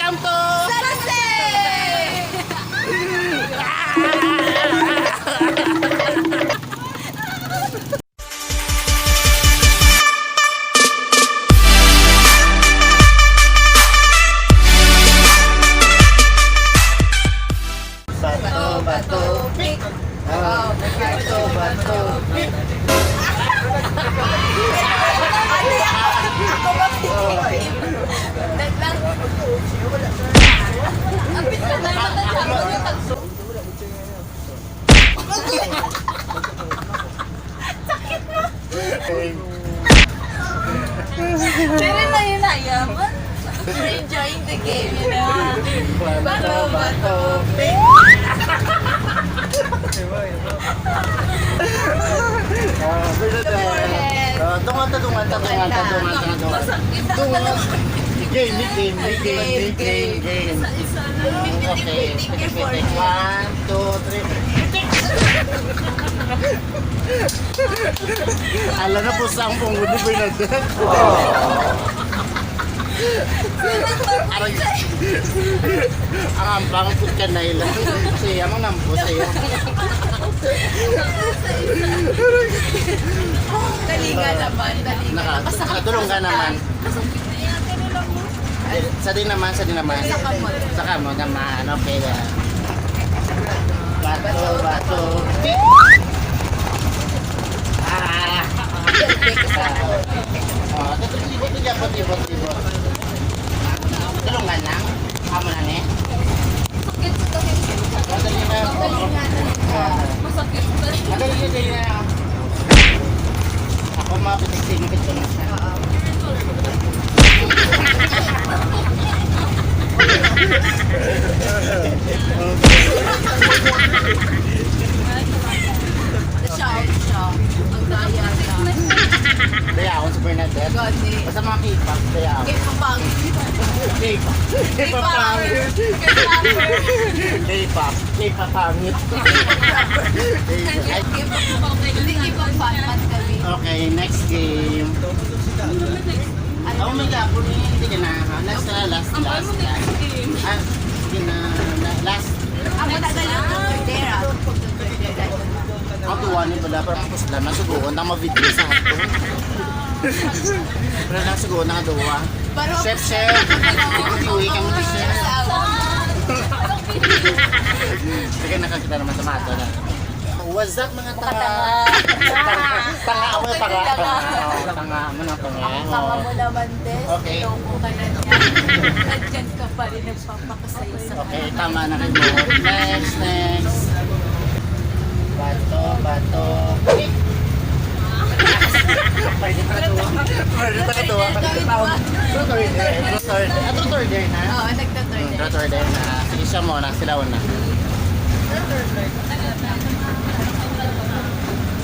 Welcome to Sarase! Bato, bato, pick. Bato, bato, pick. Ako ba pick? Naglang. Ang pick na lang matanda. Sakit na. Pero na yun ayaman. We're enjoying the game, you know. Bato, bato, pick. Tungan. Game. Okay. Pitik. 1, 2, 3. Alam na po sa ang punggod ni Bernadette. Ang ampang po ka na ilang. Siya mo nampo sa'yo. Talinga naman, talinga. Nakatulong ka naman. Sa din naman. Saka mo naman. Okay na. Bato. Pick. Libot. Tulungan lang. Amo na ni. Sakit sa talinga. Masakit sa Madali na. Ako mapitik-singkit ko na siya. siya. Ang daya niya. Daya ako sa Bernadette. Gani. Basta mga K-pop, daya ako. Game kapang. K-pop. K-pop pangit. K-pop pangit. Hindi kapang batman kami. Okay, next game. Oh my God, hindi ka na. Last. Sige na. Last. Ako na galang ng Cordera. Ako tuwa ni pala, pero ako sila nasuguan na ma-video sa ato. Pero nasuguan na duwa. Chef. Iuwi kami ni Chef. Sige, nakakita naman sa mato na. What's up mga tanga? Tanga mo na tanga. Tanga mo na tanga. Tanga mo naman, Des. Okay. Loko ka na niya. Nandyan ka pa rin nagpapakasaya sa Okay, tama na kayo. Next. Bato. Pick. Pwede ka tuwa. Truth or dare na? Oo, nagtatorder. Truth or dare na. Sige siya muna, sila una.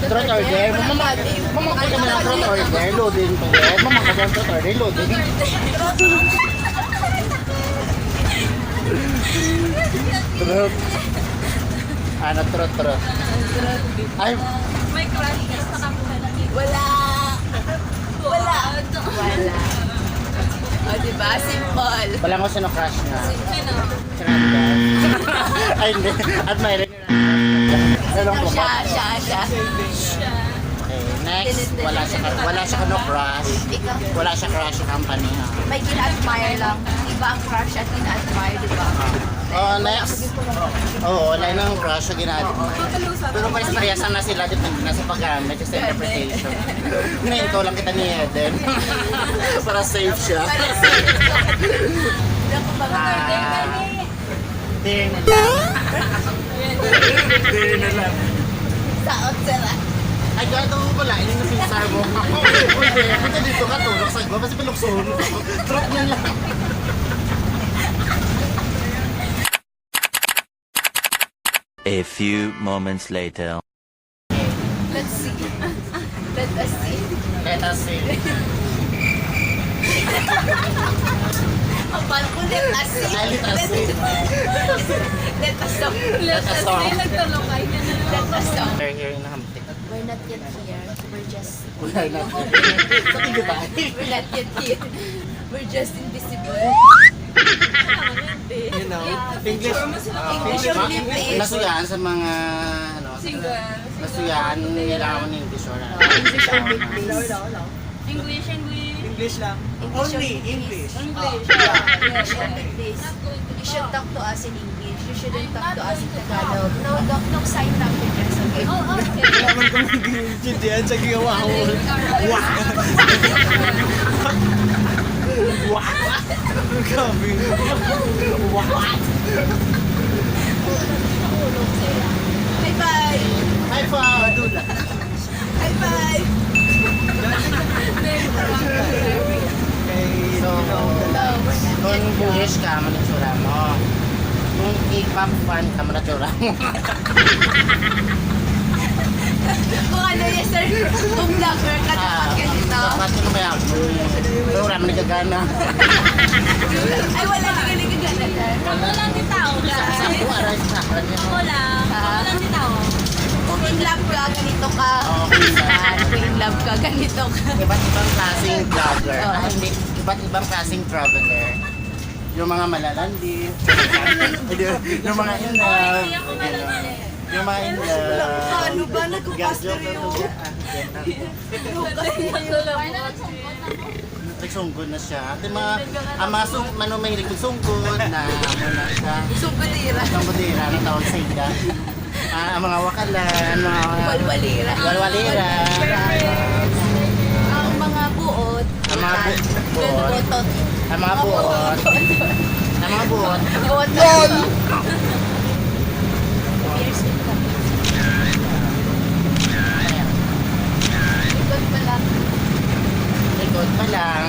Truth or dare? Mamangkot kami ng truth or dare. Loading pa yan. Mamangkot ng truth or dare. Loading. Truth. Ano, truth. Ay, May crush ka sa kapatid. Wala. O, diba? Simple. wala ko sino crush nga. Sino? Sinanda. Ay, hindi. Admire niyo na. Hello po. Siya. Okay, next. Wala siya no crush. Ikaw, Wala siya crush sa company. Ha? may gina-admire lang. Iba ang crush at gina-admire, diba? Oh, next. Oo, wala nang crush sa ginagawa. Pero parehas na sila depende na sa paggamit sa interpretation. Ginahinto lang kita ni Eden. Para safe siya. Naku, pag-order ka ni. Dare na lang. Saot sila. Ay, gato mo pala. Ini na pinsar mo. Pwede, punta dito ka tulog sa gwa. Basta pilukson. Drop niya lang. A few moments later. Let's see. Let us see. Let us see. Ang pala ko, let us see. Ay, let us see. Let us talk. Let us talk. Let us talk. We're here in Hamtik. We're not yet here. We're just... Wala na. Sa tigil ba? We're not yet here. We're just invisible. Nasuyan sa mga, ano, nasuyan, kailangan mo ng English or ano. English only, please. English. English lang. English Only only, English. English. English only, please. You should talk to us in English. You shouldn't talk to us in Tagalog. No sign languages, okay? Oh, okay. Kailangan ko mag-intindihan sa ginawa ko. Wah! Wah! Grabe. Wah! Bye-bye! High five! High five! Kay So, kung English ka, manitsura mo. Kung K-pop fan ka, manitsura mo. Kung ano yes sir, kung vlogger ka dapat ganito. Dapat ko may ako. Pero wala mo nagagana. Ay, wala ka galing ganito. Ako lang di tao, Sa guys. ko, aray sa akin. Ako lang di tao. Kung in love ka, ganito ka. Okay, sir. Kung in love ka, ganito ka. Iba't ibang klaseng vlogger. Oo. Hindi, iba't ibang klaseng traveler. Yung mga malalandi. Yung mga in love. Yung mga in love. Ano ba? Nagkupaster yun. Nagsungkod na siya. At yung mga, ang mga mahilig magsungkod na muna siya. Sumbadira. Ang budira na tawag sa ida. Ang mga wakalan, mga Walwalira. walwalira. Ang mga buot. Ang mga buot. Butot. Ang mga buot. Ang mga buot. Buot. Years in ka. Ikot pa lang. Likod pa lang.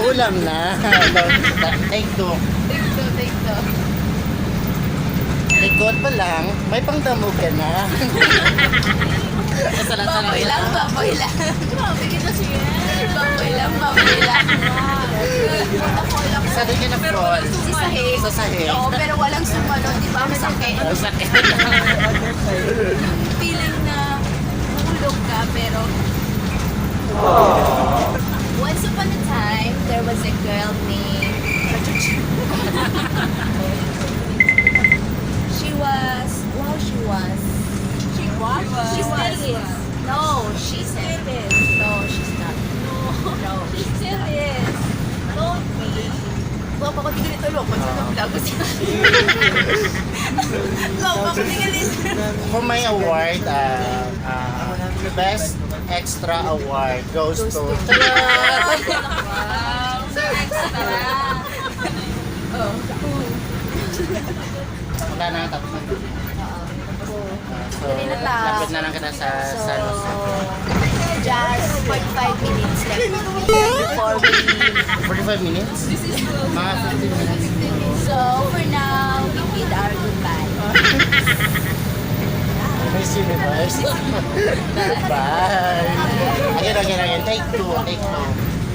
Ulam na. Take two. Take to. Likod pa lang. May pangdamo ka na. Baboy lang, baboy lang. Grabe kita siya. Baboy lang, baboy lang. Sa din ka na fall. Si Sahig. Sa sahig. Oo, pero walang sumunod. Di ba ang sakit? Ang sakit. Feeling na mahulog ka, pero... Once upon a time, there was a girl named... She was... Wow, she was... She was? She still is. No, she still is. No, she's not. No, she still is. Don't be. Loko ko tingin ito, loko. Sa vlog ko siya. Loko ko tingin ito. For my award, Best Extra Award goes to... Tada! Wow, so extra. Oh. Wala na, tapos na. So, Dali na ta. lapit na lang kita sa San Jose. Just 45 minutes left before we leave. 45 minutes? Mga 15 minutes. So, for now, we bid our goodbye. Miss Universe. Bye. Again. Take two.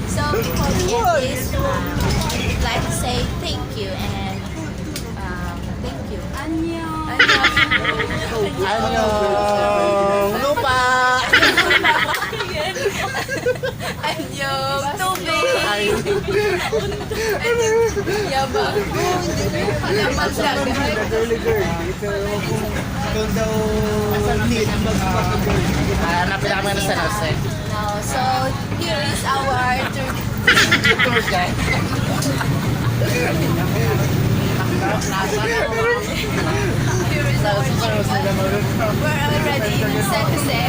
So, before we end this, I'd like to say thank you and thank you. Annyeong. Anyong lupa! Anyong tubig! Ay, Yabang! Halaman lang! Ikaw daw lead ang magpapagawin. hanapin namin na San Jose. No, so, here is our Tour guide. here is our we're already in San Jose.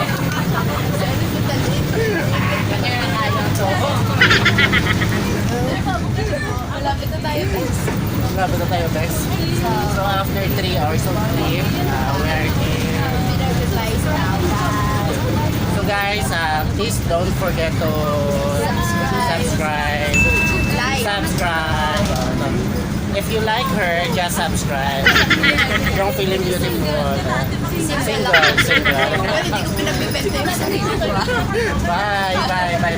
Malapit na tayo, guys. Grabe na tayo, guys. So after 3 hours of trip, we are here. Pinag-realize now that So guys, please don't forget to subscribe. like, If you like her, just subscribe. Yung feeling beautiful. Single. Well, hindi ko pinagbibenta yung sarili ko. Bye.